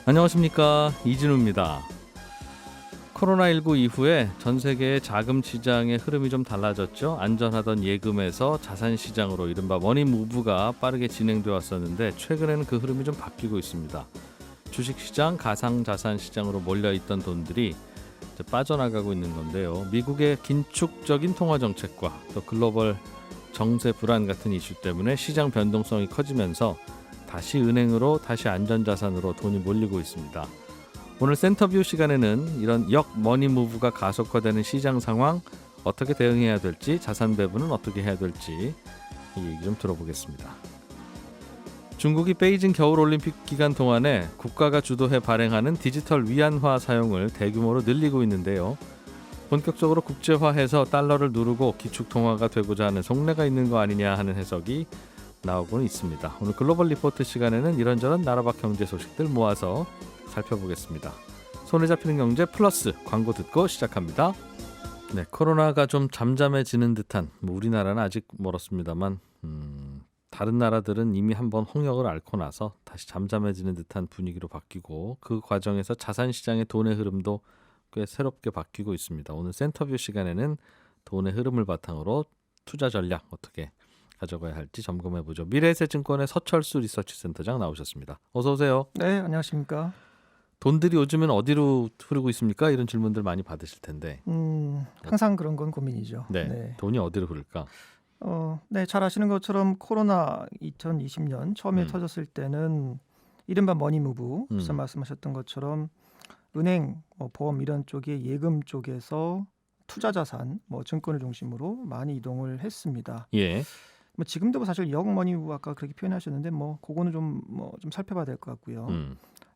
안녕하십니까, 이진우입니다. 코로나19 이후에 전 세계의 자금 시장의 흐름이 좀 달라졌죠. 안전하던 예금에서 자산 시장으로 이른바 머니 무브가 빠르게 진행되어 왔었는데 최근에는 그 흐름이 좀 바뀌고 있습니다. 주식시장, 가상자산 시장으로 몰려있던 돈들이 이제 빠져나가고 있는 건데요. 미국의 긴축적인 통화정책과 또 글로벌 정세 불안 같은 이슈 때문에 시장 변동성이 커지면서 다시 은행으로, 다시 안전자산으로 돈이 몰리고 있습니다. 오늘 센터뷰 시간에는 이런 역 머니 무브가 가속화되는 시장 상황, 어떻게 대응해야 될지, 자산 배분은 어떻게 해야 될지 이 얘기 좀 들어보겠습니다. 중국이 베이징 겨울올림픽 기간 동안에 국가가 주도해 발행하는 디지털 위안화 사용을 대규모로 늘리고 있는데요. 본격적으로 국제화해서 달러를 누르고 기축통화가 되고자 하는 속내가 있는 거 아니냐 하는 해석이 나오고는 있습니다. 오늘 글로벌 리포트 시간에는 이런저런 나라 밖 경제 소식들 모아서 살펴보겠습니다. 손에 잡히는 경제 플러스 광고 듣고 시작합니다. 네, 코로나가 좀 잠잠해지는 듯한, 우리나라는 아직 멀었습니다만 다른 나라들은 이미 한번 홍역을 앓고 나서 다시 잠잠해지는 듯한 분위기로 바뀌고, 그 과정에서 자산시장의 돈의 흐름도 꽤 새롭게 바뀌고 있습니다. 오늘 센터뷰 시간에는 돈의 흐름을 바탕으로 투자 전략 어떻게 가져가야 할지 점검해보죠. 미래에셋증권의 서철수 리서치센터장 나오셨습니다. 어서 오세요. 네, 안녕하십니까. 돈들이 요즘은 어디로 흐르고 있습니까? 이런 질문들 많이 받으실 텐데. 항상 그런 건 고민이죠. 네. 돈이 어디로 흐를까? 네, 잘 아시는 것처럼 코로나 2020년 처음에 터졌을 때는 이른바 머니 무브, 앞서 말씀하셨던 것처럼 은행, 보험 이런 쪽의 예금 쪽에서 투자 자산, 증권을 중심으로 많이 이동을 했습니다. 예. 지금도 사실 역 머니 무브 아까 그렇게 표현하셨는데 그거는 좀 살펴봐야 될 것 같고요.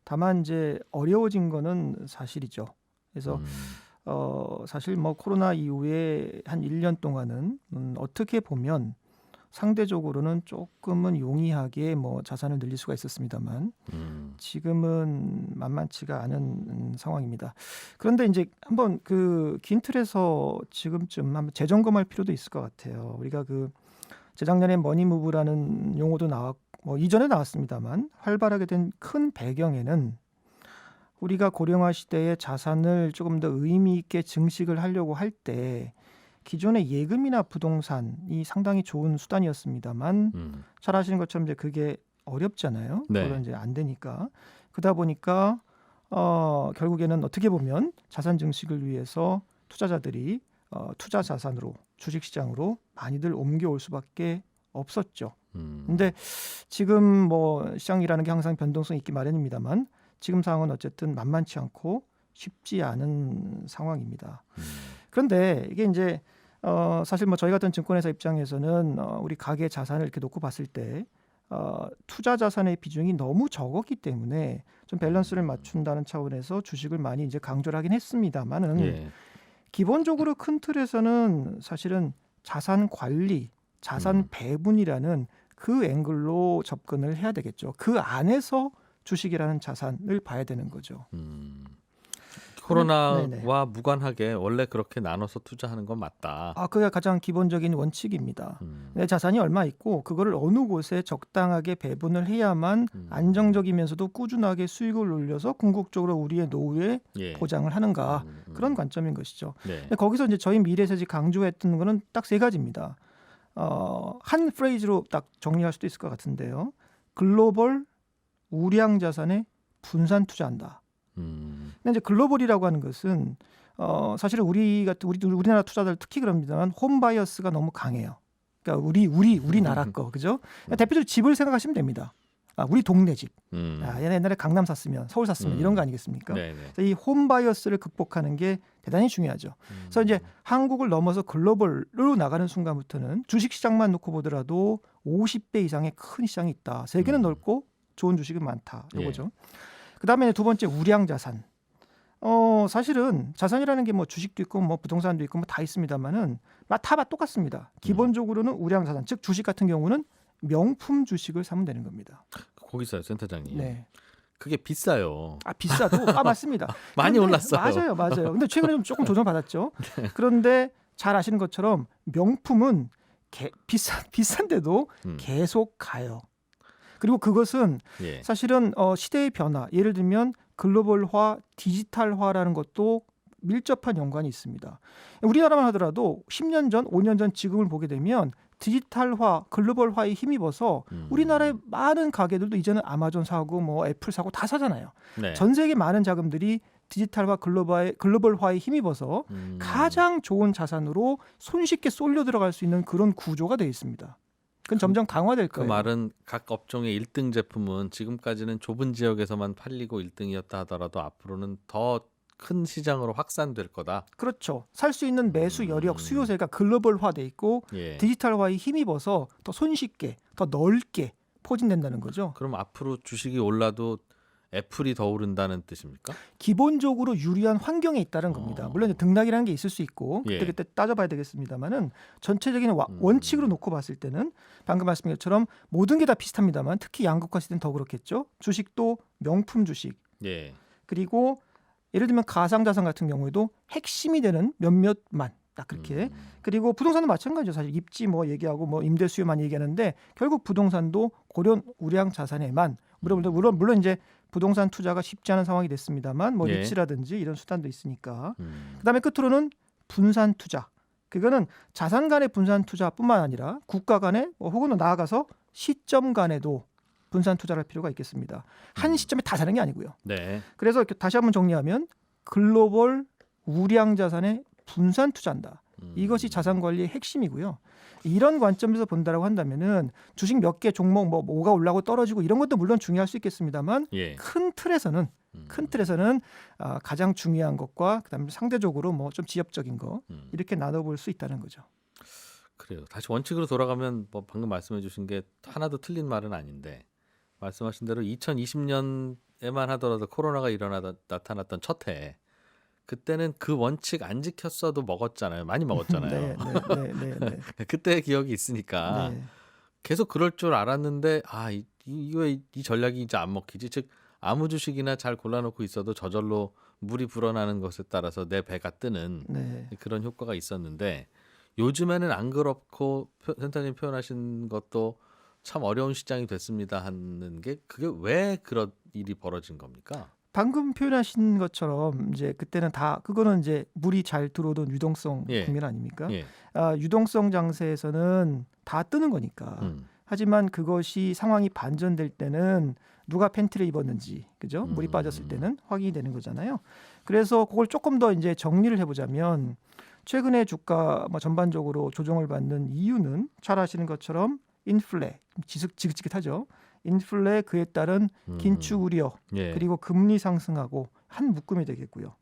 다만 이제 어려워진 거는 사실이죠. 그래서 사실 코로나 이후에 한 1년 동안은 어떻게 보면 상대적으로는 조금은 용이하게 자산을 늘릴 수가 있었습니다만 지금은 만만치가 않은 상황입니다. 그런데 이제 한번 그 긴 틀에서 지금쯤 한번 재점검할 필요도 있을 것 같아요. 우리가 그 재작년에 머니무브라는 용어도 나왔고 이전에 나왔습니다만 활발하게 된 큰 배경에는 우리가 고령화 시대에 자산을 조금 더 의미 있게 증식을 하려고 할 때 기존의 예금이나 부동산이 상당히 좋은 수단이었습니다만 잘 아시는 것처럼 이제 그게 어렵잖아요. 네. 그건 이제 안 되니까. 그러다 보니까 결국에는 어떻게 보면 자산 증식을 위해서 투자자들이 투자 자산으로 주식시장으로 많이들 옮겨올 수밖에 없었죠. 근데 지금 시장이라는 게 항상 변동성이 있기 마련입니다만 지금 상황은 어쨌든 만만치 않고 쉽지 않은 상황입니다. 그런데 이게 이제 사실 저희 같은 증권회사 입장에서는 우리 가계 자산을 이렇게 놓고 봤을 때 투자 자산의 비중이 너무 적었기 때문에 좀 밸런스를 맞춘다는 차원에서 주식을 많이 이제 강조를 하긴 했습니다만은 예. 기본적으로 큰 틀에서는 사실은 자산 관리, 자산 배분이라는 그 앵글로 접근을 해야 되겠죠. 그 안에서 주식이라는 자산을 봐야 되는 거죠. 코로나와 네네. 무관하게 원래 그렇게 나눠서 투자하는 건 맞다. 그게 가장 기본적인 원칙입니다. 내 자산이 얼마 있고 그거를 어느 곳에 적당하게 배분을 해야만 안정적이면서도 꾸준하게 수익을 올려서 궁극적으로 우리의 노후에 예. 보장을 하는가 그런 관점인 것이죠. 네. 근데 거기서 이제 저희 미래에셋이 강조했던 거는 딱 세 가지입니다. 한 프레이즈로 딱 정리할 수도 있을 것 같은데요. 글로벌 우량 자산에 분산 투자한다. 근데 이제 글로벌이라고 하는 것은 사실은 우리나라 투자자들 특히 그럽니다만 홈 바이어스가 너무 강해요. 그러니까 우리나라 거 그죠? 대표적으로 집을 생각하시면 됩니다. 우리 동네 집. 얘네 옛날에 강남 샀으면 서울 샀으면 이런 거 아니겠습니까? 이 홈 바이어스를 극복하는 게 대단히 중요하죠. 그래서 이제 한국을 넘어서 글로벌로 나가는 순간부터는 주식 시장만 놓고 보더라도 50배 이상의 큰 시장이 있다. 세계는 넓고 좋은 주식은 많다. 이거죠. 그다음에 두 번째 우량 자산. 사실은 자산이라는 게 주식도 있고 부동산도 있고 다 있습니다만은 다 똑같습니다. 기본적으로는 우량 자산, 즉 주식 같은 경우는 명품 주식을 사면 되는 겁니다. 거기서요, 센터장님. 네. 그게 비싸요. 비싸도 맞습니다. 많이 올랐어요. 맞아요. 근데 최근에 좀 조금 조정받았죠. 그런데 잘 아시는 것처럼 명품은 비싼데도 계속 가요. 그리고 그것은 예. 사실은 시대의 변화, 예를 들면 글로벌화, 디지털화라는 것도 밀접한 연관이 있습니다. 우리나라만 하더라도 10년 전, 5년 전 지금을 보게 되면 디지털화, 글로벌화에 힘입어서 우리나라의 많은 가게들도 이제는 아마존 사고 뭐 애플 사고 다 사잖아요. 네. 전 세계 많은 자금들이 디지털화, 글로벌화에 힘입어서 가장 좋은 자산으로 손쉽게 쏠려 들어갈 수 있는 그런 구조가 되어 있습니다. 그건 점점 강화될 그 거예요. 말은 각 업종의 1등 제품은 지금까지는 좁은 지역에서만 팔리고 1등이었다 하더라도 앞으로는 더 큰 시장으로 확산될 거다. 그렇죠. 살 수 있는 매수 여력, 수요세가 글로벌화돼 있고 예. 디지털화에 힘입어서 더 손쉽게, 더 넓게 포진된다는 거죠. 그럼 앞으로 주식이 올라도 애플이 더 오른다는 뜻입니까? 기본적으로 유리한 환경에 있다는 겁니다. 물론 이제 등락이라는 게 있을 수 있고 예. 그때 따져봐야 되겠습니다만은 전체적인 원칙으로 놓고 봤을 때는 방금 말씀드린 것처럼 모든 게 다 비슷합니다만 특히 양극화 시대는 더 그렇겠죠. 주식도 명품 주식 예. 그리고 예를 들면 가상자산 같은 경우에도 핵심이 되는 몇몇만 딱 그렇게 그리고 부동산도 마찬가지죠. 사실 입지 뭐 얘기하고 뭐 임대 수요만 얘기하는데 결국 부동산도 고려 우량 자산에만 물론 이제 부동산 투자가 쉽지 않은 상황이 됐습니다만 뭐 예. 리츠라든지 이런 수단도 있으니까 그다음에 끝으로는 분산 투자. 그거는 자산 간의 분산 투자뿐만 아니라 국가 간의 혹은 나아가서 시점 간에도 분산 투자를 할 필요가 있겠습니다. 한 시점에 다 사는 게 아니고요. 네. 그래서 이렇게 다시 한번 정리하면 글로벌 우량 자산에 분산 투자한다. 이것이 자산 관리의 핵심이고요. 이런 관점에서 본다라고 한다면은 주식 몇 개 종목 뭐가 올라고 떨어지고 이런 것도 물론 중요할 수 있겠습니다만 예. 큰 틀에서는 가장 중요한 것과 그다음에 상대적으로 뭐 좀 지엽적인 거 이렇게 나눠볼 수 있다는 거죠. 그래요. 다시 원칙으로 돌아가면 뭐 방금 말씀해 주신 게 하나도 틀린 말은 아닌데 말씀하신 대로 2020년에만 하더라도 코로나가 나타났던 첫 해 그때는 그 원칙 안 지켰어도 먹었잖아요. 많이 먹었잖아요. 네. 그때 기억이 있으니까 네. 계속 그럴 줄 알았는데 이 전략이 이제 안 먹히지. 즉 아무 주식이나 잘 골라놓고 있어도 저절로 물이 불어나는 것에 따라서 내 배가 뜨는 네. 그런 효과가 있었는데 요즘에는 안 그렇고 센터님 표현하신 것도 참 어려운 시장이 됐습니다 하는 게 그게 왜 그런 일이 벌어진 겁니까? 방금 표현하신 것처럼 이제 그때는 다 그거는 이제 물이 잘 들어오던 유동성 예. 국면 아닙니까? 예. 유동성 장세에서는 다 뜨는 거니까. 하지만 그것이 상황이 반전될 때는 누가 팬티를 입었는지, 그죠? 물이 빠졌을 때는 확인이 되는 거잖아요. 그래서 그걸 조금 더 이제 정리를 해보자면 최근에 주가 뭐 전반적으로 조정을 받는 이유는 잘 아시는 것처럼 인플레, 지긋지긋하죠. 인플레 그에 따른 긴축 우려 예. 그리고 금리 상승하고 한 묶음이 되겠고요.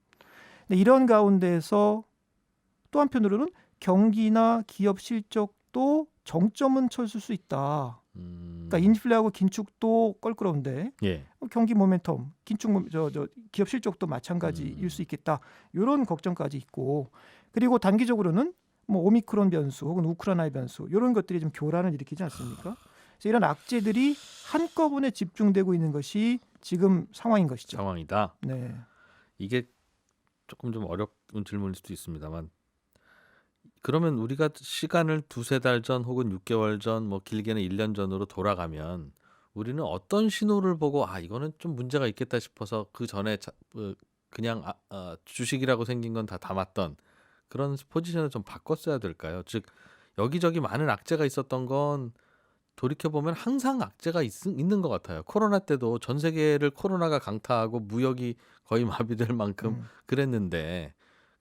근데 이런 가운데에서 또 한편으로는 경기나 기업 실적도 정점은 쳐줄 수 있다. 그러니까 인플레하고 긴축도 껄끄러운데 예. 경기 모멘텀, 기업 실적도 마찬가지일 수 있겠다. 이런 걱정까지 있고 그리고 단기적으로는 뭐 오미크론 변수 혹은 우크라이나 변수 이런 것들이 좀 교란을 일으키지 않습니까? 그래서 이런 악재들이 한꺼번에 집중되고 있는 것이 지금 상황인 것이죠. 상황이다. 네. 이게 조금 좀 어려운 질문일 수도 있습니다만 그러면 우리가 시간을 두세 달 전 혹은 6개월 전 뭐 길게는 1년 전으로 돌아가면 우리는 어떤 신호를 보고 이거는 좀 문제가 있겠다 싶어서 그 전에 그냥 주식이라고 생긴 건 다 담았던 그런 포지션을 좀 바꿨어야 될까요? 즉 여기저기 많은 악재가 있었던 건 돌이켜보면 항상 악재가 있는 것 같아요. 코로나 때도 전 세계를 코로나가 강타하고 무역이 거의 마비될 만큼 그랬는데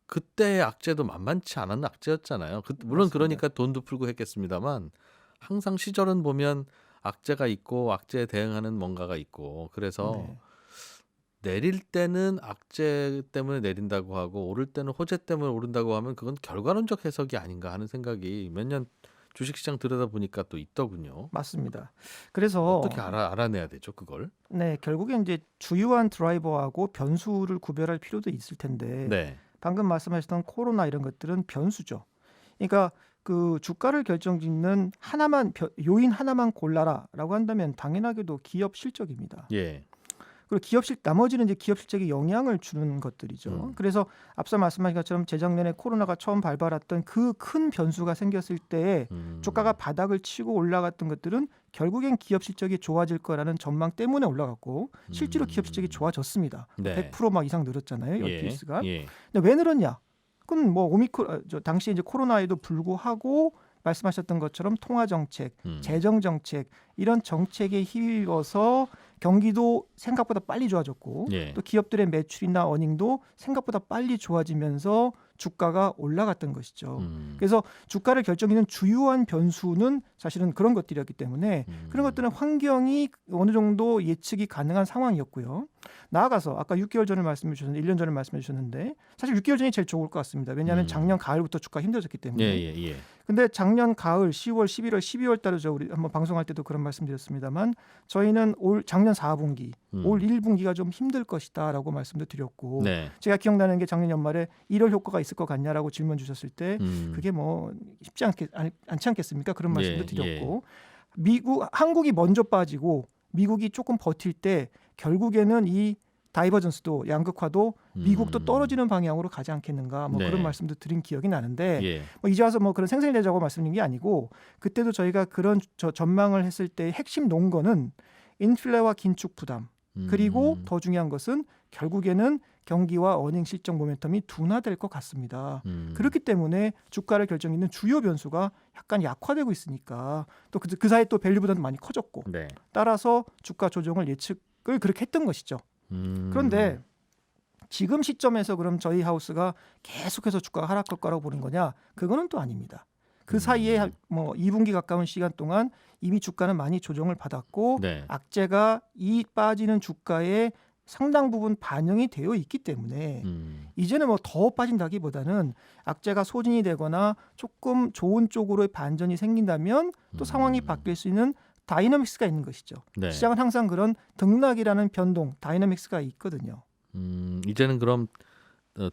그때의 악재도 만만치 않은 악재였잖아요. 물론 맞습니다. 그러니까 돈도 풀고 했겠습니다만 항상 시절은 보면 악재가 있고 악재에 대응하는 뭔가가 있고 그래서 네. 내릴 때는 악재 때문에 내린다고 하고 오를 때는 호재 때문에 오른다고 하면 그건 결과론적 해석이 아닌가 하는 생각이 몇 년 주식시장 들여다보니까 또 있더군요. 맞습니다. 그래서 어떻게 알아내야 되죠, 그걸? 네, 결국엔 이제 주요한 드라이버하고 변수를 구별할 필요도 있을 텐데 네. 방금 말씀하셨던 코로나 이런 것들은 변수죠. 그러니까 그 주가를 결정짓는 요인 하나만 골라라라고 한다면 당연하게도 기업 실적입니다. 예. 그리고 나머지는 이제 기업 실적에 영향을 주는 것들이죠. 그래서 앞서 말씀하신 것처럼 재작년에 코로나가 처음 발발했던 그 큰 변수가 생겼을 때 주가가 바닥을 치고 올라갔던 것들은 결국엔 기업 실적이 좋아질 거라는 전망 때문에 올라갔고 실제로 기업 실적이 좋아졌습니다. 네. 100% 막 이상 늘었잖아요. 예. EPS가. 예. 근데 왜 늘었냐? 그건 뭐 당시 이제 코로나에도 불구하고 말씀하셨던 것처럼 통화 정책, 재정 정책 이런 정책에 힘입어서 경기도 생각보다 빨리 좋아졌고 예. 또 기업들의 매출이나 어닝도 생각보다 빨리 좋아지면서 주가가 올라갔던 것이죠. 그래서 주가를 결정짓는 주요한 변수는 사실은 그런 것들이었기 때문에 그런 것들은 환경이 어느 정도 예측이 가능한 상황이었고요. 나아가서 아까 6개월 전을 말씀해 주셨는데 1년 전을 말씀해 주셨는데 사실 6개월 전이 제일 좋을 것 같습니다. 왜냐하면 작년 가을부터 주가 힘들어졌기 때문에. 예. 근데 작년 가을 10월, 11월, 12월 달에 우리 한번 방송할 때도 그런 말씀드렸습니다만 저희는 작년 4분기, 올 1분기가 좀 힘들 것이다라고 말씀도 드렸고 네. 제가 기억나는 게 작년 연말에 1월 효과가 있을 것 같냐라고 질문 주셨을 때 그게 뭐 쉽지 않지 않겠습니까? 그런 말씀도 드렸고 한국이 먼저 빠지고 미국이 조금 버틸 때 결국에는 이 다이버전스도 양극화도 미국도 떨어지는 방향으로 가지 않겠는가 뭐 네. 그런 말씀도 드린 기억이 나는데 예. 뭐 이제 와서 뭐 그런 생생내자고 말씀드린 게 아니고 그때도 저희가 그런 전망을 했을 때 핵심 논거는 인플레와 긴축 부담 그리고 더 중요한 것은 결국에는 경기와 어닝 실적 모멘텀이 둔화될 것 같습니다. 그렇기 때문에 주가를 결정짓는 주요 변수가 약간 약화되고 있으니까 또 그 사이에 또 밸류보다는 많이 커졌고 네. 따라서 주가 조정을 예측을 그렇게 했던 것이죠. 그런데 지금 시점에서 그럼 저희 하우스가 계속해서 주가가 하락할 거라고 보는 거냐? 그거는 또 아닙니다. 그 사이에 뭐 2분기 가까운 시간 동안 이미 주가는 많이 조정을 받았고 네. 악재가 이 빠지는 주가에 상당 부분 반영이 되어 있기 때문에 이제는 뭐 더 빠진다기보다는 악재가 소진이 되거나 조금 좋은 쪽으로의 반전이 생긴다면 또 상황이 바뀔 수 있는 다이너믹스가 있는 것이죠. 네. 시장은 항상 그런 등락이라는 변동, 다이너믹스가 있거든요. 이제는 그럼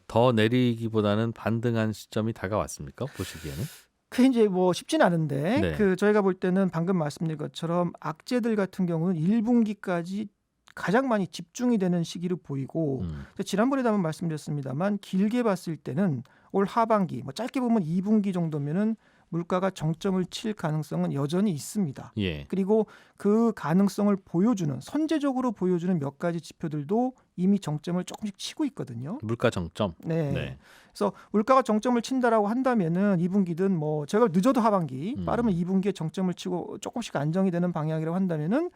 더 내리기보다는 반등한 시점이 다가왔습니까? 보시기에는? 그게 이제 뭐 쉽진 않은데 네. 저희가 볼 때는 방금 말씀드린 것처럼 악재들 같은 경우는 1분기까지 가장 많이 집중이 되는 시기로 보이고 지난번에도 한번 말씀드렸습니다만 길게 봤을 때는 올 하반기 뭐 짧게 보면 2분기 정도면은 물가가 정점을 칠 가능성은 여전히 있습니다. 예. 그리고 그 가능성을 보여주는 선제적으로 보여주는 몇 가지 지표들도 이미 정점을 조금씩 치고 있거든요. 물가 정점. 네. 네. 그래서 물가가 정점을 친다라고 한다면은 2분기든 뭐 제가 늦어도 하반기, 빠르면 2분기에 정점을 치고 조금씩 안정이 되는 방향이라고 한다면은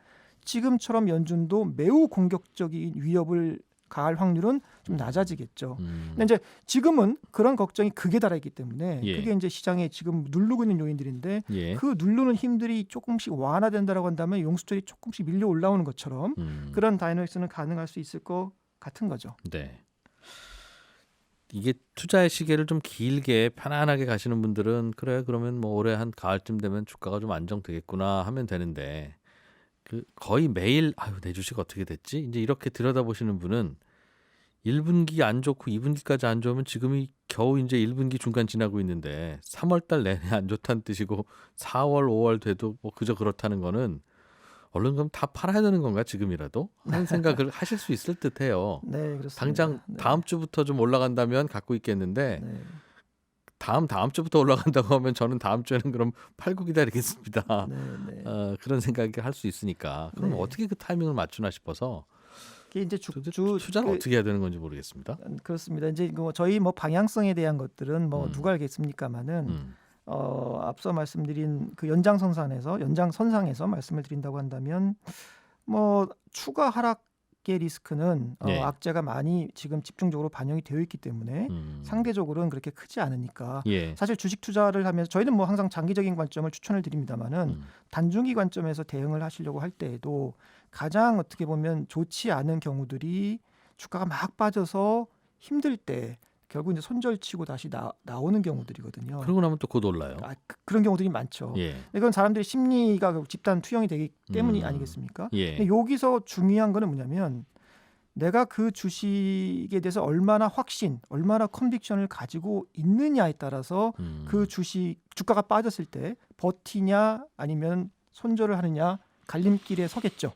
지금처럼 연준도 매우 공격적인 위협을 가할 확률은 좀 낮아지겠죠. 근데 이제 지금은 그런 걱정이 극에 달하기 때문에 예. 그게 이제 시장에 지금 누르고 있는 요인들인데 예. 그 누르는 힘들이 조금씩 완화된다라고 한다면 용수철이 조금씩 밀려 올라오는 것처럼 그런 다이너믹스는 가능할 수 있을 것 같은 거죠. 네. 이게 투자의 시계를 좀 길게 편안하게 가시는 분들은 그래 그러면 뭐 올해 한 가을쯤 되면 주가가 좀 안정되겠구나 하면 되는데 그 거의 매일 아유 내 주식 어떻게 됐지? 이제 이렇게 들여다보시는 분은 1분기 안 좋고 2분기까지 안 좋으면 지금이 겨우 이제 1분기 중간 지나고 있는데 3월 달 내내 안 좋다는 뜻이고 4월, 5월 돼도 뭐 그저 그렇다는 거는 얼른 그럼 다 팔아야 되는 건가 지금이라도 하는 생각을 하실 수 있을 듯해요. 네, 그렇습니다. 당장 다음 주부터 좀 올라간다면 갖고 있겠는데 네. 다음 주부터 올라간다고 하면 저는 다음 주에는 그럼 팔고 기다리겠습니다. 네, 네. 그런 생각을 할 수 있으니까 그럼 네. 어떻게 그 타이밍을 맞추나 싶어서 이게 이제 투자를 어떻게 해야 되는 건지 모르겠습니다. 그렇습니다. 이제 뭐 저희 뭐 방향성에 대한 것들은 뭐 누가 알겠습니까마는 음. 앞서 말씀드린 그 연장선상에서 말씀을 드린다고 한다면 뭐 추가 하락의 리스크는 네. 악재가 많이 지금 집중적으로 반영이 되어 있기 때문에 상대적으로는 그렇게 크지 않으니까 예. 사실 주식 투자를 하면서 저희는 뭐 항상 장기적인 관점을 추천을 드립니다만은 단중기 관점에서 대응을 하시려고 할 때에도 가장 어떻게 보면 좋지 않은 경우들이 주가가 막 빠져서 힘들 때 결국 이제 손절치고 다시 나오는 경우들이거든요. 그러고 나면 또 곧 올라요. 그런 경우들이 많죠. 예. 근데 그건 사람들의 심리가 결국 집단 투영이 되기 때문이 아니겠습니까? 예. 근데 여기서 중요한 거는 뭐냐면 내가 그 주식에 대해서 얼마나 확신, 얼마나 컨빅션을 가지고 있느냐에 따라서 그 주가가 빠졌을 때 버티냐 아니면 손절을 하느냐 갈림길에 서겠죠.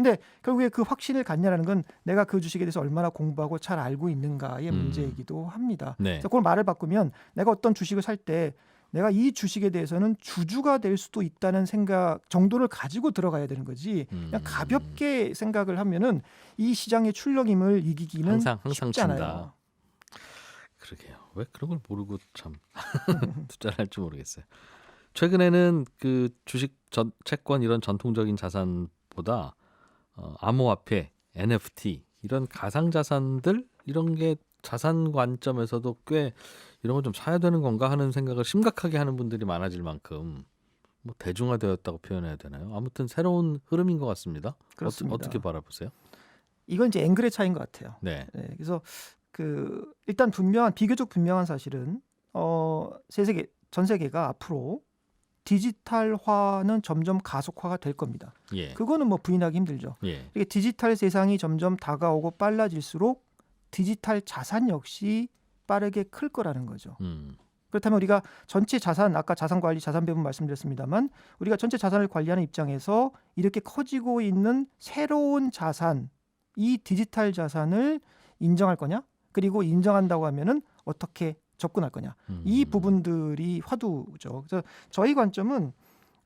근데 결국에 그 확신을 갖냐라는 건 내가 그 주식에 대해서 얼마나 공부하고 잘 알고 있는가의 문제이기도 합니다. 네. 그래서 그걸 말을 바꾸면 내가 어떤 주식을 살 때 내가 이 주식에 대해서는 주주가 될 수도 있다는 생각 정도를 가지고 들어가야 되는 거지. 그냥 가볍게 생각을 하면은 이 시장의 출렁임을 이기기는 항상 쉽지 않아요. 친다. 그러게요. 왜 그런 걸 모르고 참 투자를 할지 모르겠어요. 최근에는 그 주식, 채권 이런 전통적인 자산보다 암호화폐, NFT 이런 가상 자산들 이런 게 자산 관점에서도 꽤 이런 거 좀 사야 되는 건가 하는 생각을 심각하게 하는 분들이 많아질 만큼 뭐 대중화되었다고 표현해야 되나요? 아무튼 새로운 흐름인 것 같습니다. 그렇습니다. 어떻게 바라보세요? 이건 이제 앵글의 차이인 것 같아요. 네. 네, 그래서 그 일단 비교적 분명한 사실은 전 세계가 앞으로 디지털화는 점점 가속화가 될 겁니다. 예. 그거는 뭐 부인하기 힘들죠. 예. 이게 디지털 세상이 점점 다가오고 빨라질수록 디지털 자산 역시 빠르게 클 거라는 거죠. 그렇다면 우리가 전체 자산, 아까 자산 관리, 자산 배분 말씀드렸습니다만 우리가 전체 자산을 관리하는 입장에서 이렇게 커지고 있는 새로운 자산, 이 디지털 자산을 인정할 거냐? 그리고 인정한다고 하면은 어떻게 접근할 거냐? 이 부분들이 화두죠. 그래서 저희 관점은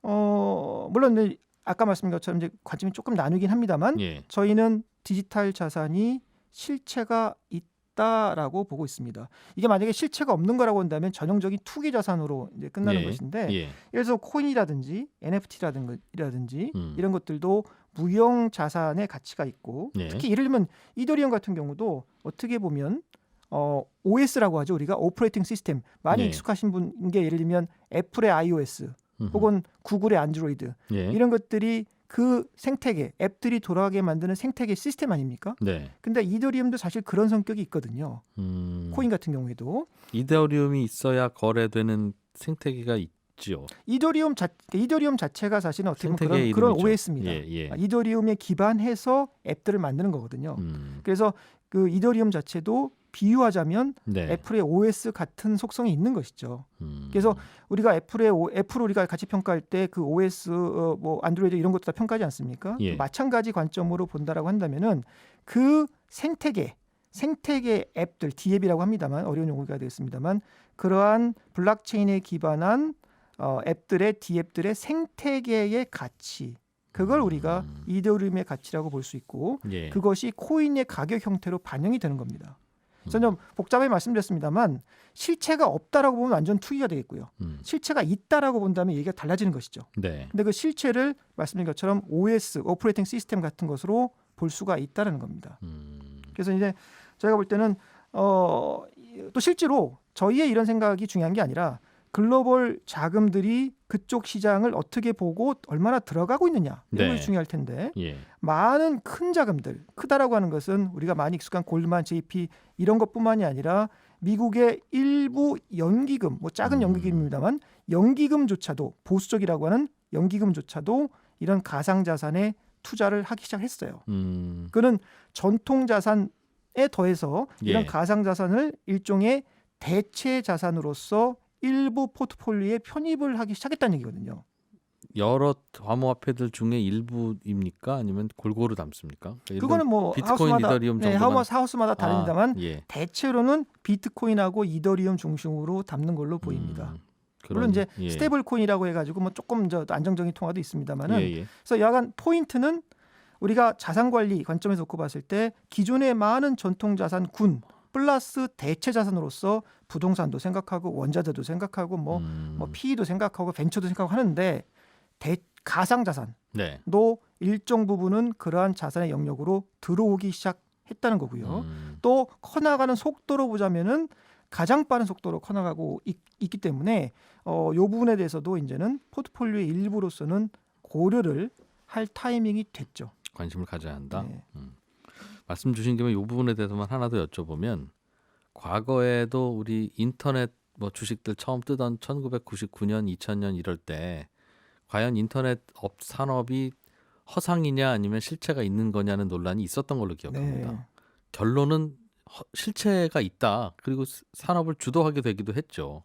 물론 아까 말씀드린 것처럼 이제 관점이 조금 나누긴 합니다만 예. 저희는 디지털 자산이 실체가 있다라고 보고 있습니다. 이게 만약에 실체가 없는 거라고 한다면 전형적인 투기 자산으로 이제 끝나는 예. 것인데 예. 예를 들어서 코인이라든지 NFT라든지 음. 이런 것들도 무형 자산의 가치가 있고 예. 특히 예를 들면 이더리움 같은 경우도 어떻게 보면 OS라고 하죠. 우리가 오퍼레이팅 시스템 많이 예. 익숙하신 분인 게 예를 들면 애플의 iOS 혹은 구글의 안드로이드 예. 이런 것들이 그 생태계 앱들이 돌아가게 만드는 생태계 시스템 아닙니까? 네. 근데 이더리움도 사실 그런 성격이 있거든요. 코인 같은 경우에도 이더리움이 있어야 거래되는 생태계가 있지요. 이더리움 자체가 사실은 어떻게 보면 생태계의 그런 이름이죠. OS입니다. 예, 예. 이더리움에 기반해서 앱들을 만드는 거거든요. 음. 그래서 그 이더리움 자체도 비유하자면 네. 애플의 OS 같은 속성이 있는 것이죠. 음. 그래서 우리가 애플을 우리가 같이 평가할 때 그 OS 뭐 안드로이드 이런 것도 다 평가하지 않습니까? 예. 마찬가지 관점으로 본다라고 한다면은 그 생태계 앱들 D앱이라고 합니다만 어려운 용어가 되겠습니다만 그러한 블록체인에 기반한 앱들의 D앱들의 생태계의 가치 그걸 우리가 이더리움의 가치라고 볼 수 있고 예. 그것이 코인의 가격 형태로 반영이 되는 겁니다. 그래서 좀 복잡하게 말씀드렸습니다만 실체가 없다라고 보면 완전 투기가 되겠고요. 실체가 있다라고 본다면 얘기가 달라지는 것이죠. 네. 근데 그 실체를 말씀드린 것처럼 OS, 오퍼레이팅 시스템 같은 것으로 볼 수가 있다는 겁니다. 그래서 이제 저희가 볼 때는 또 실제로 저희의 이런 생각이 중요한 게 아니라 글로벌 자금들이 그쪽 시장을 어떻게 보고 얼마나 들어가고 있느냐 이런 네. 것이 중요할 텐데 예. 많은 큰 자금들 크다라고 하는 것은 우리가 많이 익숙한 골드만, JP 이런 것뿐만이 아니라 미국의 일부 연기금 뭐 작은 연기금입니다만 연기금조차도 보수적이라고 하는 연기금조차도 이런 가상자산에 투자를 하기 시작했어요. 그는 전통 자산에 더해서 이런 예. 가상자산을 일종의 대체 자산으로서 일부 포트폴리오에 편입을 하기 시작했다는 얘기거든요. 여러 암호화폐들 중에 일부입니까? 아니면 골고루 담습니까? 그거는 뭐 비트코인, 하우스마다, 이더리움 정도만 하우스마다 다릅니다만 예. 대체로는 비트코인하고 이더리움 중심으로 담는 걸로 보입니다. 물론 이제 예. 스테이블 코인이라고 해가지고 뭐 조금 안정적인 통화도 있습니다만은 예. 그래서 약간 포인트는 우리가 자산 관리 관점에서 놓고 봤을 때 기존의 많은 전통 자산군 플러스 대체 자산으로서 부동산도 생각하고 원자재도 생각하고 뭐 PE도 생각하고 벤처도 생각하고 하는데 가상 자산도 네. 일정 부분은 그러한 자산의 영역으로 들어오기 시작했다는 거고요. 또 커나가는 속도로 보자면은 가장 빠른 속도로 커나가고 있기 때문에 이 부분에 대해서도 이제는 포트폴리오의 일부로서는 고려를 할 타이밍이 됐죠. 관심을 가져야 한다. 네. 말씀 주신 김에 이 부분에 대해서만 하나 더 여쭤보면 과거에도 우리 인터넷 뭐 주식들 처음 뜨던 1999년, 2000년 이럴 때 과연 인터넷 산업이 허상이냐 아니면 실체가 있는 거냐는 논란이 있었던 걸로 기억합니다. 네. 결론은 실체가 있다. 그리고 산업을 주도하게 되기도 했죠.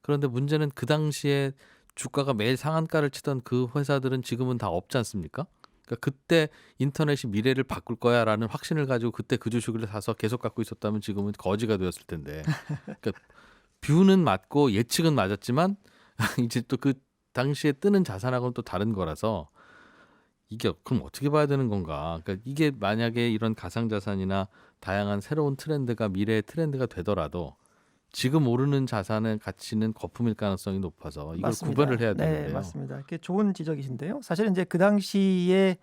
그런데 문제는 그 당시에 주가가 매일 상한가를 치던 그 회사들은 지금은 다 없지 않습니까? 그러니까 그때 인터넷이 미래를 바꿀 거야라는 확신을 가지고 그때 그 주식을 사서 계속 갖고 있었다면 지금은 거지가 되었을 텐데. 그러니까 뷰는 맞고 예측은 맞았지만 이제 또 그 당시에 뜨는 자산하고는 또 다른 거라서 이게 그럼 어떻게 봐야 되는 건가? 그러니까 이게 만약에 이런 가상자산이나 다양한 새로운 트렌드가 미래의 트렌드가 되더라도 지금 오르는 자산의 가치는 거품일 가능성이 높아서 이걸 맞습니다. 구별을 해야 네, 되는데요. 맞습니다. 이게 좋은 지적이신데요. 사실은 이제 그 당시에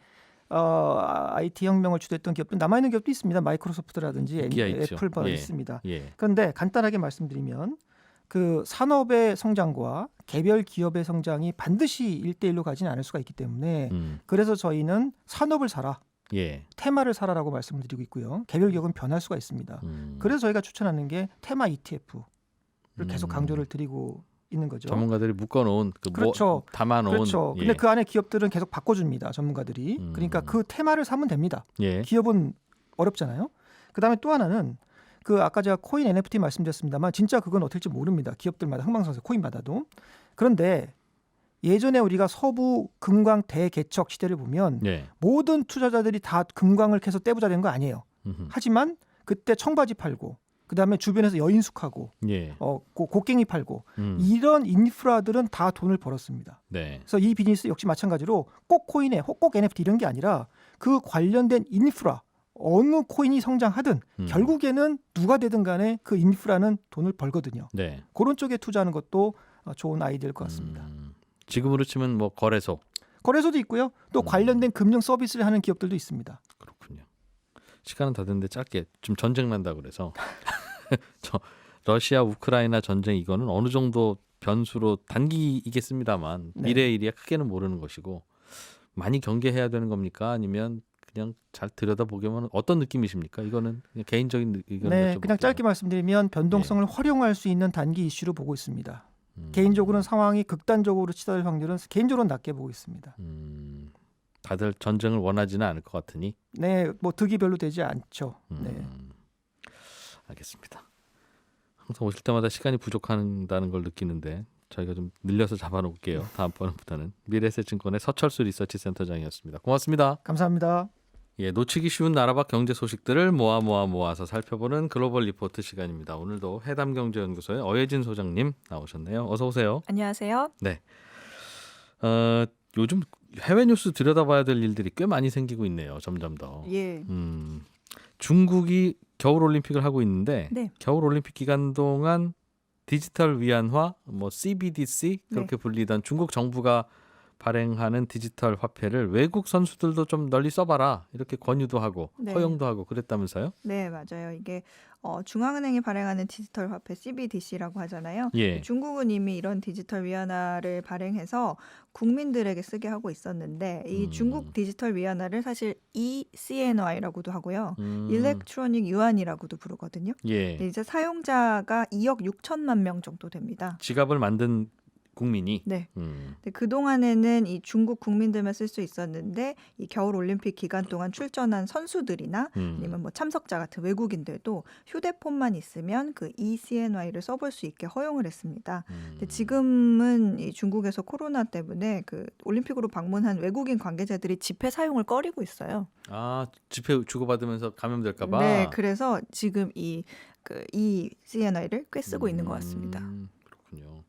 IT 혁명을 주도했던 기업도 남아 있는 기업도 있습니다. 마이크로소프트라든지 있기야 있죠. 애플 바 예. 있습니다. 예. 그런데 간단하게 말씀드리면 그 산업의 성장과 개별 기업의 성장이 반드시 1대1로 가지는 않을 수가 있기 때문에 그래서 저희는 산업을 사라, 예. 테마를 사라라고 말씀을 드리고 있고요. 개별 기업은 변할 수가 있습니다. 그래서 저희가 추천하는 게 테마 ETF를 계속 강조를 드리고 있는 거죠. 전문가들이 묶어놓은 그렇죠. 담아놓은. 그렇죠. 근데 그 안에 기업들은 계속 바꿔줍니다. 전문가들이. 그러니까 그 테마를 사면 됩니다. 예. 기업은 어렵잖아요. 그다음에 또 하나는 그 아까 제가 코인 NFT 말씀드렸습니다만 진짜 그건 어떨지 모릅니다. 기업들마다 흥망성쇠 코인마다도. 그런데 예전에 우리가 서부 금광 대개척 시대를 보면 예. 모든 투자자들이 다 금광을 캐서 떼부자 된 거 아니에요. 음흠. 하지만 그때 청바지 팔고 그다음에 주변에서 여인숙하고 예. 곡괭이 팔고 이런 인프라들은 다 돈을 벌었습니다. 네. 그래서 이 비즈니스 역시 마찬가지로 꼭 코인에 꼭 NFT 이런 게 아니라 그 관련된 인프라 어느 코인이 성장하든 결국에는 누가 되든 간에 그 인프라는 돈을 벌거든요. 네. 그런 쪽에 투자하는 것도 좋은 아이디어일 것 같습니다. 지금으로 치면 뭐 거래소. 거래소도 있고요. 또 관련된 금융 서비스를 하는 기업들도 있습니다. 그렇군요. 시간은 다 됐는데 짧게 좀 전쟁 난다 그래서 저 러시아 우크라이나 전쟁 이거는 어느 정도 변수로 단기이겠습니다만 네. 미래의 일이야 크게는 모르는 것이고 많이 경계해야 되는 겁니까? 아니면 그냥 잘 들여다보면 어떤 느낌이십니까? 이거는 그냥 개인적인 의견을 네, 여쭤볼게요. 그냥 짧게 말씀드리면 변동성을 활용할 수 있는 단기 이슈로 보고 있습니다. 개인적으로는 상황이 극단적으로 치달을 확률은 개인적으로는 낮게 보고 있습니다. 다들 전쟁을 원하지는 않을 것 같으니. 네, 뭐 득이 별로 되지 않죠. 네. 알겠습니다. 항상 오실 때마다 시간이 부족한다는 걸 느끼는데 저희가 좀 늘려서 잡아놓을게요. 다음번부터는. 미래에셋증권의 서철수 리서치센터장이었습니다. 고맙습니다. 감사합니다. 예, 놓치기 쉬운 나라 밖 경제 소식들을 모아서 살펴보는 글로벌 리포트 시간입니다. 오늘도 해담경제연구소의 어예진 소장님 나오셨네요. 어서 오세요. 안녕하세요. 네. 요즘 해외 뉴스 들여다봐야 될 일들이 꽤 많이 생기고 있네요. 점점 더. 예. 중국이 겨울 올림픽을 하고 있는데 네. 겨울 올림픽 기간 동안 디지털 위안화, 뭐 CBDC 그렇게 불리던 중국 정부가 발행하는 디지털 화폐를 외국 선수들도 좀 널리 써봐라 이렇게 권유도 하고 네. 허용도 하고 그랬다면서요? 네, 맞아요. 이게 중앙은행이 발행하는 디지털 화폐 CBDC라고 하잖아요. 예. 중국은 이미 이런 디지털 위안화를 발행해서 국민들에게 쓰게 하고 있었는데 이 중국 디지털 위안화를 사실 eCNY라고도 하고요. 일렉트로닉 유안이라고도 부르거든요. 예. 근데 이제 사용자가 2억 6천만 명 정도 됩니다. 지갑을 만든 국민이. 네. 근데 그동안에는 이 중국 국민들만 쓸 수 있었는데 이 겨울 올림픽 기간 동안 출전한 선수들이나 아니면 뭐 참석자 같은 외국인들도 휴대폰만 있으면 그 eCNY를 써볼 수 있게 허용을 했습니다. 근데 지금은 이 중국에서 코로나 때문에 그 올림픽으로 방문한 외국인 관계자들이 집회 사용을 꺼리고 있어요. 아, 집회 주고받으면서 감염될까 봐. 네, 그래서 지금 이 eCNY를 꽤 쓰고 있는 것 같습니다. 그렇군요.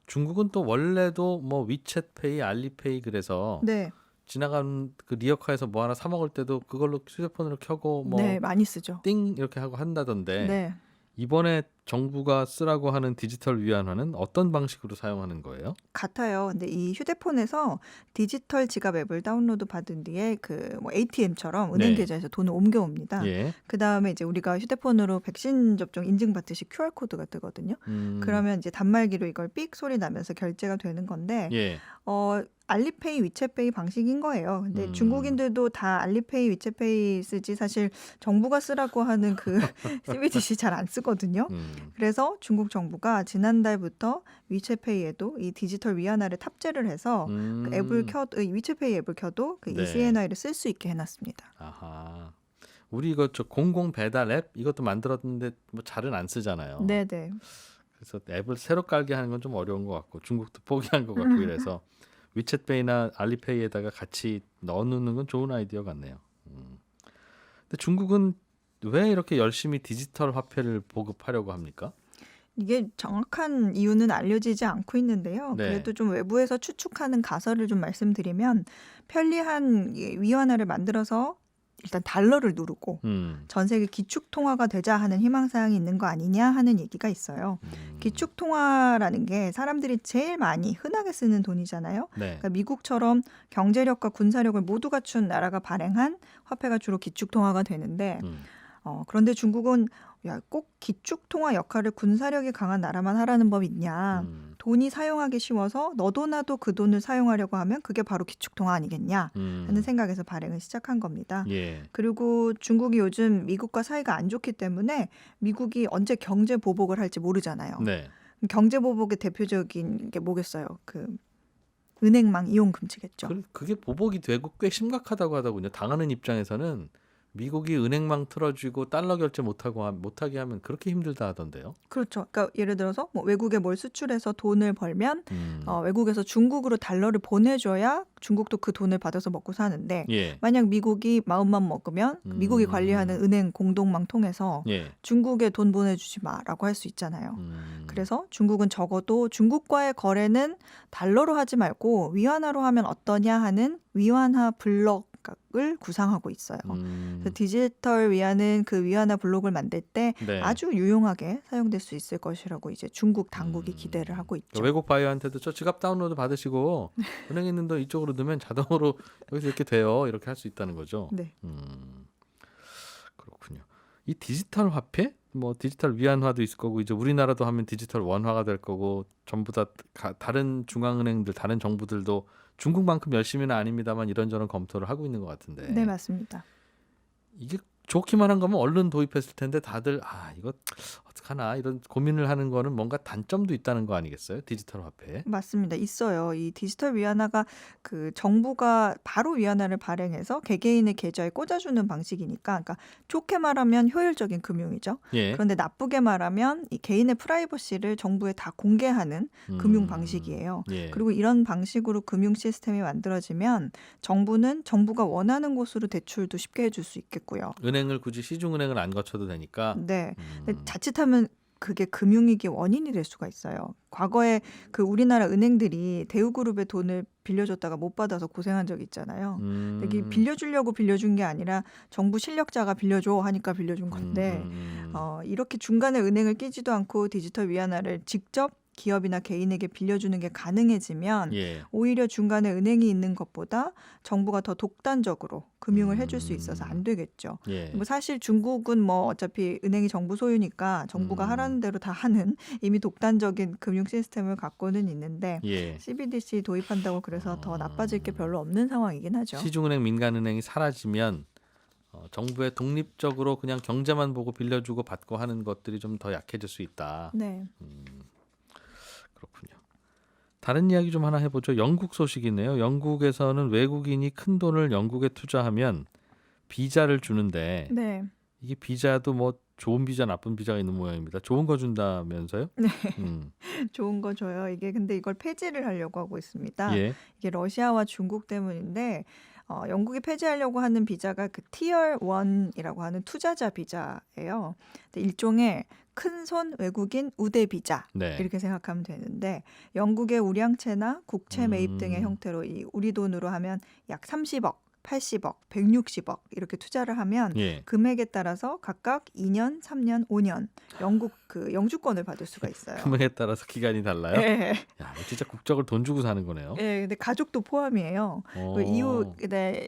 중국은 또 원래도 뭐 위챗페이, 알리페이 그래서 네, 지나가는 그 리어카에서 뭐 하나 사 먹을 때도 그걸로 휴대폰으로 켜고 뭐 네, 많이 쓰죠. 띵 이렇게 하고 한다던데 네. 이번에 정부가 쓰라고 하는 디지털 위안화는 어떤 방식으로 사용하는 거예요? 같아요. 근데 이 휴대폰에서 디지털 지갑 앱을 다운로드 받은 뒤에 그 뭐 ATM처럼 은행 네. 계좌에서 돈을 옮겨옵니다. 예. 그 다음에 이제 우리가 휴대폰으로 백신 접종 인증 받듯이 QR 코드가 뜨거든요. 그러면 이제 단말기로 이걸 삑 소리 나면서 결제가 되는 건데, 예. 알리페이, 위챗페이 방식인 거예요. 근데 중국인들도 다 알리페이, 위챗페이 쓰지 사실 정부가 쓰라고 하는 그 CBDC 잘 안 쓰거든요. 그래서 중국 정부가 지난달부터 위챗페이에도 이 디지털 위안화를 탑재를 해서 그 앱을 위챗페이 앱을 켜도 그 네. eCNY를 쓸 수 있게 해놨습니다. 아하. 우리 이거 저 공공 배달 앱 이것도 만들었는데 뭐 잘은 안 쓰잖아요. 네네. 그래서 앱을 새로 깔게 하는 건 좀 어려운 것 같고 중국도 포기한 것 같고 이래서 위챗페이나 알리페이에다가 같이 넣어놓는 건 좋은 아이디어 같네요. 근데 중국은 왜 이렇게 열심히 디지털 화폐를 보급하려고 합니까? 이게 정확한 이유는 알려지지 않고 있는데요. 네. 그래도 좀 외부에서 추측하는 가설을 좀 말씀드리면 편리한 위안화를 만들어서 일단 달러를 누르고 전 세계 기축 통화가 되자 하는 희망사항이 있는 거 아니냐 하는 얘기가 있어요. 기축 통화라는 게 사람들이 제일 많이 흔하게 쓰는 돈이잖아요. 네. 그러니까 미국처럼 경제력과 군사력을 모두 갖춘 나라가 발행한 화폐가 주로 기축 통화가 되는데 그런데 중국은 꼭 기축 통화 역할을 군사력이 강한 나라만 하라는 법이 있냐. 돈이 사용하기 쉬워서 너도 나도 그 돈을 사용하려고 하면 그게 바로 기축 통화 아니겠냐 하는 생각에서 발행을 시작한 겁니다. 예. 그리고 중국이 요즘 미국과 사이가 안 좋기 때문에 미국이 언제 경제 보복을 할지 모르잖아요. 네. 경제 보복의 대표적인 게 뭐겠어요? 그 은행망 이용 금지겠죠. 그게 보복이 되고 꽤 심각하다고 하더군요. 당하는 입장에서는 미국이 은행망 틀어주고 달러 결제 못하게 하면 그렇게 힘들다 하던데요. 그렇죠. 그러니까 예를 들어서 뭐 외국에 뭘 수출해서 돈을 벌면 외국에서 중국으로 달러를 보내줘야 중국도 그 돈을 받아서 먹고 사는데 예. 만약 미국이 마음만 먹으면 미국이 관리하는 은행 공동망 통해서 예. 중국에 돈 보내주지 마라고 할 수 있잖아요. 그래서 중국은 적어도 중국과의 거래는 달러로 하지 말고 위안화로 하면 어떠냐 하는 위안화 블록을 구상하고 있어요. 그래서 디지털 위안은 그 위안화 블록을 만들 때 네. 아주 유용하게 사용될 수 있을 것이라고 이제 중국 당국이 기대를 하고 있죠. 외국 바이어한테도 저 지갑 다운로드 받으시고 은행에 있는 돈 이쪽으로 넣으면 자동으로 여기서 이렇게 돼요. 이렇게 할 수 있다는 거죠. 네. 그렇군요. 이 디지털 화폐, 뭐 디지털 위안화도 있을 거고 이제 우리나라도 하면 디지털 원화가 될 거고 전부 다 다른 중앙은행들, 다른 정부들도 중국만큼 열심히는 아닙니다만 이런저런 검토를 하고 있는 것 같은데. 네, 맞습니다. 이게 좋기만 한 거면 얼른 도입했을 텐데 다들 이거 어떡하나 이런 고민을 하는 거는 뭔가 단점도 있다는 거 아니겠어요? 디지털 화폐에. 맞습니다. 있어요. 이 디지털 위안화가 그 정부가 바로 위안화를 발행해서 개개인의 계좌에 꽂아주는 방식이니까, 그러니까 좋게 말하면 효율적인 금융이죠. 예. 그런데 나쁘게 말하면 이 개인의 프라이버시를 정부에 다 공개하는 금융 방식이에요. 예. 그리고 이런 방식으로 금융 시스템이 만들어지면 정부는 정부가 원하는 곳으로 대출도 쉽게 해줄 수 있겠고요. 은행을 굳이 시중은행을 안 거쳐도 되니까. 네. 근데 자칫하면 그게 금융위기 원인이 될 수가 있어요. 과거에 그 우리나라 은행들이 대우그룹의 돈을 빌려줬다가 못 받아서 고생한 적이 있잖아요. 근데 이게 빌려주려고 빌려준 게 아니라 정부 실력자가 빌려줘 하니까 빌려준 건데 이렇게 중간에 은행을 끼지도 않고 디지털 위안화를 직접 기업이나 개인에게 빌려주는 게 가능해지면 예. 오히려 중간에 은행이 있는 것보다 정부가 더 독단적으로 금융을 해줄 수 있어서 안 되겠죠. 예. 뭐 사실 중국은 뭐 어차피 은행이 정부 소유니까 정부가 하라는 대로 다 하는 이미 독단적인 금융 시스템을 갖고는 있는데 예. CBDC 도입한다고 그래서 더 나빠질 게 별로 없는 상황이긴 하죠. 시중은행, 민간은행이 사라지면 정부의 독립적으로 그냥 경제만 보고 빌려주고 받고 하는 것들이 좀 더 약해질 수 있다. 네. 그렇군요. 다른 이야기 좀 하나 해보죠. 영국 소식이네요. 영국에서는 외국인이 큰 돈을 영국에 투자하면 비자를 주는데 네. 이게 비자도 뭐 좋은 비자, 나쁜 비자가 있는 모양입니다. 좋은 거 준다면서요? 네. 음. 좋은 거 줘요. 이게 근데 이걸 폐지를 하려고 하고 있습니다. 예. 이게 러시아와 중국 때문인데 영국이 폐지하려고 하는 비자가 그 티어 1이라고 하는 투자자 비자예요. 일종의 큰손 외국인 우대 비자 네. 이렇게 생각하면 되는데 영국의 우량채나 국채 매입 등의 형태로 이 우리 돈으로 하면 약 30억, 80억, 160억 이렇게 투자를 하면 예. 금액에 따라서 각각 2년, 3년, 5년 영국 그 영주권을 받을 수가 있어요. 금액에 따라서 기간이 달라요? 네. 야, 진짜 국적을 돈 주고 사는 거네요. 네, 근데 가족도 포함이에요. 그 이후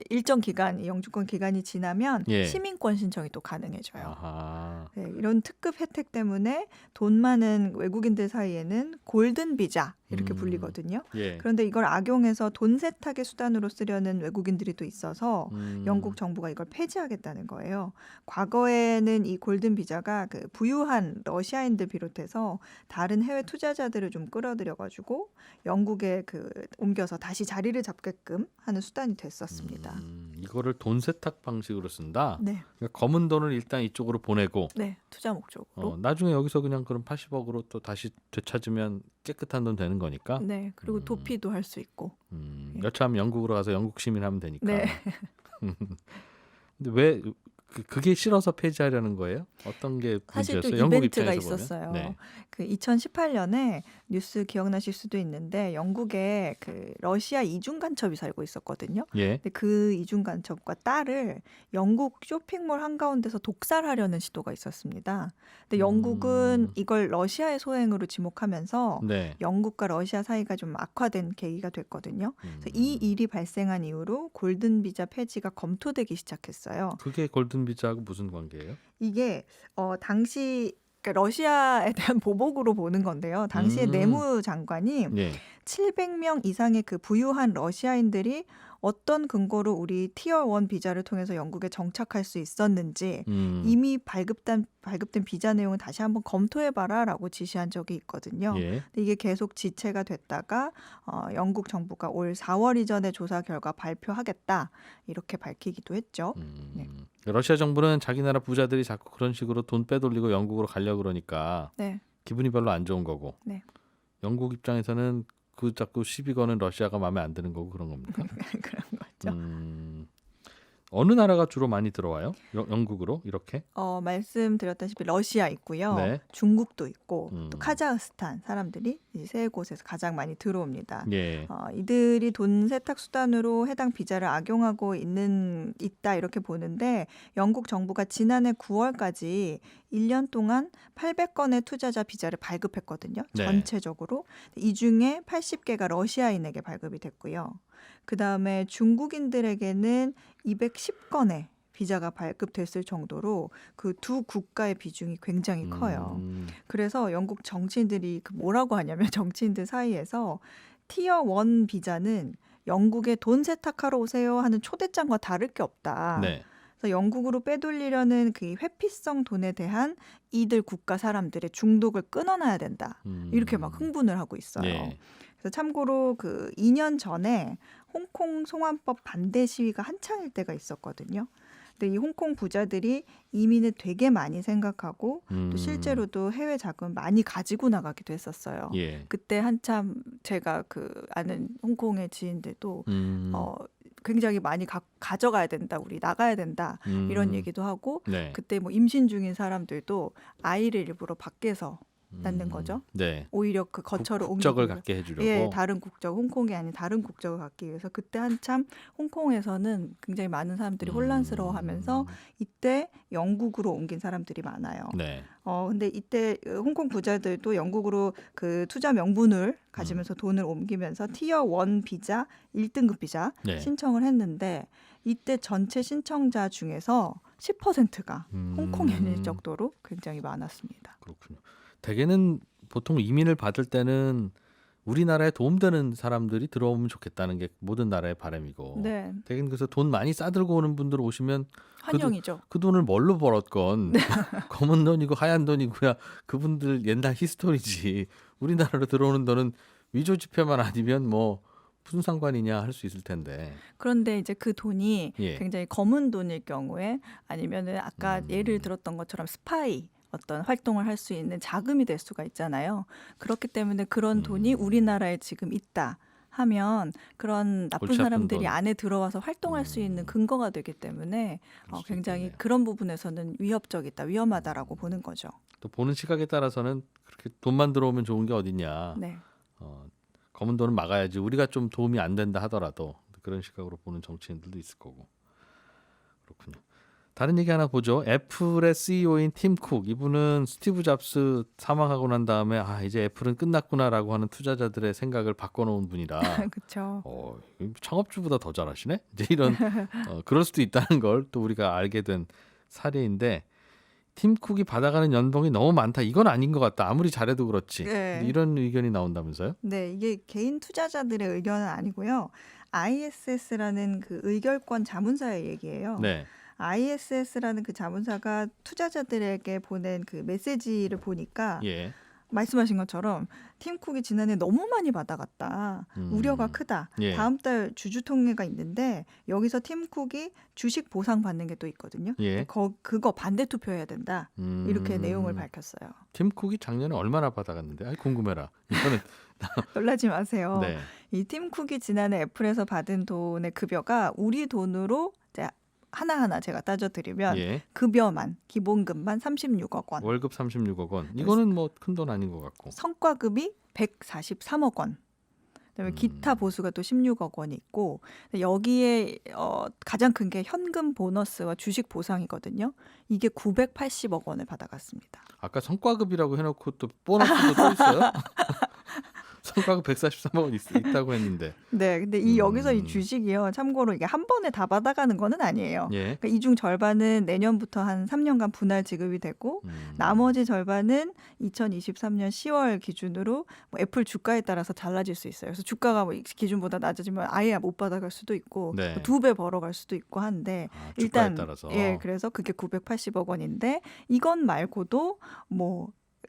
일정 기간, 영주권 기간이 지나면 예. 시민권 신청이 또 가능해져요. 아하. 네, 이런 특급 혜택 때문에 돈 많은 외국인들 사이에는 골든 비자 이렇게 불리거든요. 예. 그런데 이걸 악용해서 돈 세탁의 수단으로 쓰려는 외국인들이 또 있어서 영국 정부가 이걸 폐지하겠다는 거예요. 과거에는 이 골든 비자가 그 부유한 러시아인들 비롯해서 다른 해외 투자자들을 좀 끌어들여가지고 영국에 그 옮겨서 다시 자리를 잡게끔 하는 수단이 됐었습니다. 이거를 돈 세탁 방식으로 쓴다. 네, 그러니까 검은 돈을 일단 이쪽으로 보내고 네, 투자 목적으로. 나중에 여기서 그냥 그럼 80억으로 또 다시 되찾으면 깨끗한 돈 되는 거니까. 네, 그리고 도피도 할 수 있고. 여차하면 영국으로 가서 영국 시민 하면 되니까. 네. 근데 왜 그게 싫어서 폐지하려는 거예요? 어떤 게 사실 또 문제였어요? 영국 이벤트가 입장에서 있었어요. 보면. 네. 그 2018년에 뉴스 기억나실 수도 있는데 영국에 그 러시아 이중 간첩이 살고 있었거든요. 예. 근데 그 이중 간첩과 딸을 영국 쇼핑몰 한가운데서 독살하려는 시도가 있었습니다. 근데 영국은 이걸 러시아의 소행으로 지목하면서 네. 영국과 러시아 사이가 좀 악화된 계기가 됐거든요. 그래서 이 일이 발생한 이후로 골든 비자 폐지가 검토되기 시작했어요. 그게 골든 비자하고 무슨 관계예요? 이게 당시 그러니까 러시아에 대한 보복으로 보는 건데요. 당시에 내무장관이 예. 700명 이상의 그 부유한 러시아인들이 어떤 근거로 우리 티어 1 비자를 통해서 영국에 정착할 수 있었는지 이미 발급된 비자 내용을 다시 한번 검토해봐라라고 지시한 적이 있거든요. 예. 근데 이게 계속 지체가 됐다가 영국 정부가 올 4월 이전에 조사 결과 발표하겠다 이렇게 밝히기도 했죠. 네. 러시아 정부는 자기 나라 부자들이 자꾸 그런 식으로 돈 빼돌리고 영국으로 가려고 그러니까 네. 기분이 별로 안 좋은 거고. 네. 영국 입장에서는 그 자꾸 시비 거는 러시아가 마음에 안 드는 거고 그런 겁니까? 그런 거죠. 어느 나라가 주로 많이 들어와요? 영국으로 이렇게? 말씀드렸다시피 러시아 있고요. 네. 중국도 있고 또 카자흐스탄 사람들이 이 세 곳에서 가장 많이 들어옵니다. 예. 이들이 돈 세탁 수단으로 해당 비자를 악용하고 있다 이렇게 보는데 영국 정부가 지난해 9월까지 1년 동안 800건의 투자자 비자를 발급했거든요. 네. 전체적으로. 이 중에 80개가 러시아인에게 발급이 됐고요. 그다음에 중국인들에게는 210건의 비자가 발급됐을 정도로 그 두 국가의 비중이 굉장히 커요. 그래서 영국 정치인들이 뭐라고 하냐면 정치인들 사이에서 티어 1 비자는 영국에 돈 세탁하러 오세요 하는 초대장과 다를 게 없다. 네. 그래서 영국으로 빼돌리려는 그 회피성 돈에 대한 이들 국가 사람들의 중독을 끊어놔야 된다. 이렇게 막 흥분을 하고 있어요. 예. 그래서 참고로 그 2년 전에 홍콩 송환법 반대 시위가 한창일 때가 있었거든요. 근데 이 홍콩 부자들이 이민을 되게 많이 생각하고 또 실제로도 해외 자금 많이 가지고 나가기도 했었어요. 예. 그때 한참 제가 그 아는 홍콩의 지인들도 굉장히 많이 가져가야 된다, 우리 나가야 된다 이런 얘기도 하고 네. 그때 뭐 임신 중인 사람들도 아이를 일부러 밖에서 낳는 거죠. 네. 오히려 그 거처를 국적을 옮기기 갖게 해주려고. 예, 다른 국적, 홍콩이 아닌 다른 국적을 갖기 위해서 그때 한참 홍콩에서는 굉장히 많은 사람들이 혼란스러워하면서 이때 영국으로 옮긴 사람들이 많아요. 네. 근데 이때 홍콩 부자들도 영국으로 그 투자 명분을 가지면서 돈을 옮기면서 티어 1 비자, 1등급 비자 네. 신청을 했는데 이때 전체 신청자 중에서 10%가 홍콩인일 정도로 굉장히 많았습니다. 그렇군요. 대개는 보통 이민을 받을 때는 우리나라에 도움되는 사람들이 들어오면 좋겠다는 게 모든 나라의 바람이고. 네, 대개는 그래서 돈 많이 싸들고 오는 분들 오시면 환영이죠. 그 돈을 뭘로 벌었건 검은 돈이고 하얀 돈이고야 그분들 옛날 히스토리지. 우리나라로 들어오는 돈은 위조 지폐만 아니면 뭐 무슨 상관이냐 할 수 있을 텐데. 그런데 이제 그 돈이 예. 굉장히 검은 돈일 경우에 아니면은 아까 예를 들었던 것처럼 스파이 어떤 활동을 할 수 있는 자금이 될 수가 있잖아요. 그렇기 때문에 그런 돈이 우리나라에 지금 있다 하면 그런 나쁜 골치 아픈 사람들이 돈. 안에 들어와서 활동할 수 있는 근거가 되기 때문에 그럴 수 굉장히 있겠네요. 그런 부분에서는 위협적이다, 위험하다라고 보는 거죠. 또 보는 시각에 따라서는 그렇게 돈만 들어오면 좋은 게 어딨냐. 네. 검은 돈은 막아야지. 우리가 좀 도움이 안 된다 하더라도 그런 시각으로 보는 정치인들도 있을 거고. 그렇군요. 다른 얘기 하나 보죠. 애플의 CEO인 팀 쿡. 이분은 스티브 잡스 사망하고 난 다음에 이제 애플은 끝났구나라고 하는 투자자들의 생각을 바꿔놓은 분이라 그렇죠. 창업주보다 더 잘하시네. 이제 이런 그럴 수도 있다는 걸 또 우리가 알게 된 사례인데 팀 쿡이 받아가는 연봉이 너무 많다. 이건 아닌 것 같다. 아무리 잘해도 그렇지. 네. 이런 의견이 나온다면서요? 네, 이게 개인 투자자들의 의견은 아니고요. ISS라는 그 의결권 자문사의 얘기예요. 네. ISS라는 그 자문사가 투자자들에게 보낸 그 메시지를 보니까 예. 말씀하신 것처럼 팀쿡이 지난해 너무 많이 받아갔다. 우려가 크다. 예. 다음 달 주주통회가 있는데 여기서 팀쿡이 주식 보상 받는 게 또 있거든요. 예. 그거 반대 투표해야 된다. 이렇게 내용을 밝혔어요. 팀쿡이 작년에 얼마나 받아갔는데? 아이 궁금해라. 이거는 놀라지 마세요. 네. 이 팀쿡이 지난해 애플에서 받은 돈의 급여가 우리 돈으로 이제 하나하나 제가 따져드리면 예. 급여만 기본급만 36억 원, 월급 36억 원. 이거는 뭐 큰 돈 아닌 것 같고. 성과급이 143억 원. 그다음에 기타 보수가 또 16억 원이 있고 여기에 가장 큰 게 현금 보너스와 주식 보상이거든요. 이게 980억 원을 받아갔습니다. 아까 성과급이라고 해놓고 또 보너스도 또 있어요? 성과급 143억 원 있다고 했는데. 네, 근데 여기서 이 주식이요. 참고로 이게 한 번에 다 받아가는 거는 아니에요. 예. 그러니까 이중 절반은 내년부터 한 3년간 분할 지급이 되고 나머지 절반은 2023년 10월 기준으로 뭐 애플 주가에 따라서 달라질 수 있어요. 그래서 주가가 뭐 기준보다 낮아지면 아예 못 받아갈 수도 있고 네. 뭐 2배 벌어갈 수도 있고 한데 주가에 일단 따라서. 예, 그래서 그게 980억 원인데 이건 말고도 뭐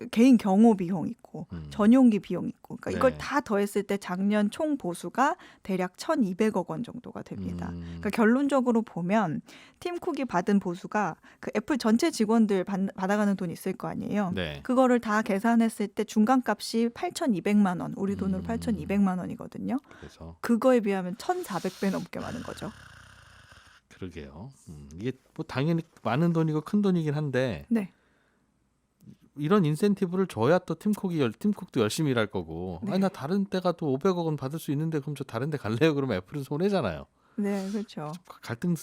개인 경호 비용 있고 전용기 비용 있고 그러니까 이걸 네. 다 더했을 때 작년 총 보수가 대략 1,200억 원 정도가 됩니다. 그러니까 결론적으로 보면 팀쿡이 받은 보수가 그 애플 전체 직원들 받아가는 돈 있을 거 아니에요. 네. 그거를 다 계산했을 때 중간값이 8,200만 원, 우리 돈으로 8,200만 원이거든요. 그래서 그거에 비하면 1,400배 넘게 많은 거죠. 그러게요. 이게 뭐 당연히 많은 돈이고 큰 돈이긴 한데 네. 이런 인센티브를 줘야 또 팀쿡도 열심히 일할 거고. 네. 아니 나 다른 데 가도 500억 원 받을 수 있는데 그럼 저 다른 데 갈래요? 그러면 애플은 손해잖아요. 네, 그렇죠. 갈등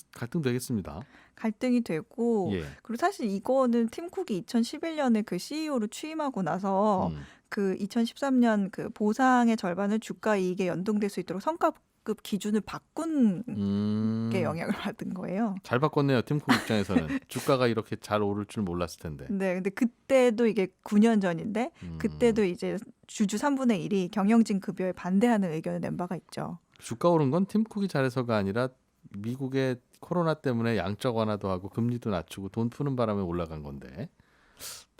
되겠습니다. 갈등이 되고 예. 그리고 사실 이거는 팀쿡이 2011년에 그 CEO로 취임하고 나서 그 2013년 그 보상의 절반을 주가 이익에 연동될 수 있도록 성과급 기준을 바꾼 게 영향을 받은 거예요. 잘 바꿨네요. 팀쿡 입장에서는 주가가 이렇게 잘 오를 줄 몰랐을 텐데. 네, 근데 그때도 이게 9년 전인데 그때도 이제 주주 3분의 1이 경영진 급여에 반대하는 의견을 낸 바가 있죠. 주가 오른 건 팀쿡이 잘해서가 아니라 미국의 코로나 때문에 양적 완화도 하고 금리도 낮추고 돈 푸는 바람에 올라간 건데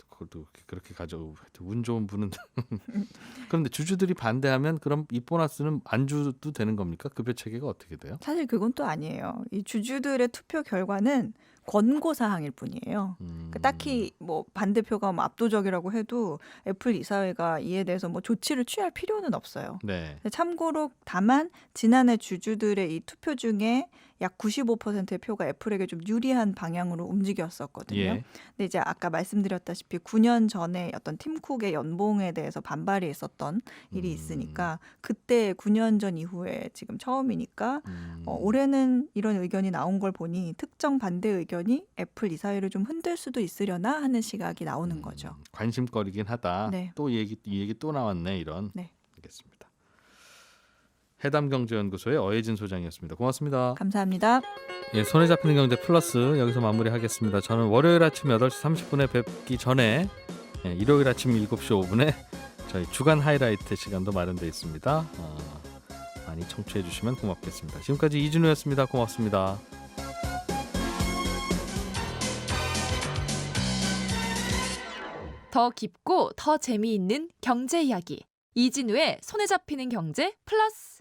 그것도 그렇게 가져오고 운 좋은 분은 그런데 주주들이 반대하면 그럼 이 보너스는 안 줘도 되는 겁니까? 급여 체계가 어떻게 돼요? 사실 그건 또 아니에요. 이 주주들의 투표 결과는 권고 사항일 뿐이에요. 그러니까 딱히 뭐 반대표가 뭐 압도적이라고 해도 애플 이사회가 이에 대해서 뭐 조치를 취할 필요는 없어요. 네. 참고로 다만 지난해 주주들의 이 투표 중에 약 95%의 표가 애플에게 좀 유리한 방향으로 움직였었거든요. 예. 근데 이제 아까 말씀드렸다시피 9년 전에 어떤 팀쿡의 연봉에 대해서 반발이 있었던 일이 있으니까 그때 9년 전 이후에 지금 처음이니까 올해는 이런 의견이 나온 걸 보니 특정 반대 의견이 애플 이사회를 좀 흔들 수도 있으려나 하는 시각이 나오는 거죠. 관심거리긴 하다. 네. 또 이 얘기 또 나왔네 이런. 네. 알겠습니다. 해담경제연구소의 어혜진 소장이었습니다. 고맙습니다. 감사합니다. 예, 손에 잡히는 경제 플러스 여기서 마무리하겠습니다. 저는 월요일 아침 8시 30분에 뵙기 전에 일요일 아침 7시 5분에 저희 주간 하이라이트 시간도 마련되어 있습니다. 많이 청취해 주시면 고맙겠습니다. 지금까지 이준우였습니다. 고맙습니다. 더 깊고 더 재미있는 경제 이야기 이진우의 손에 잡히는 경제 플러스.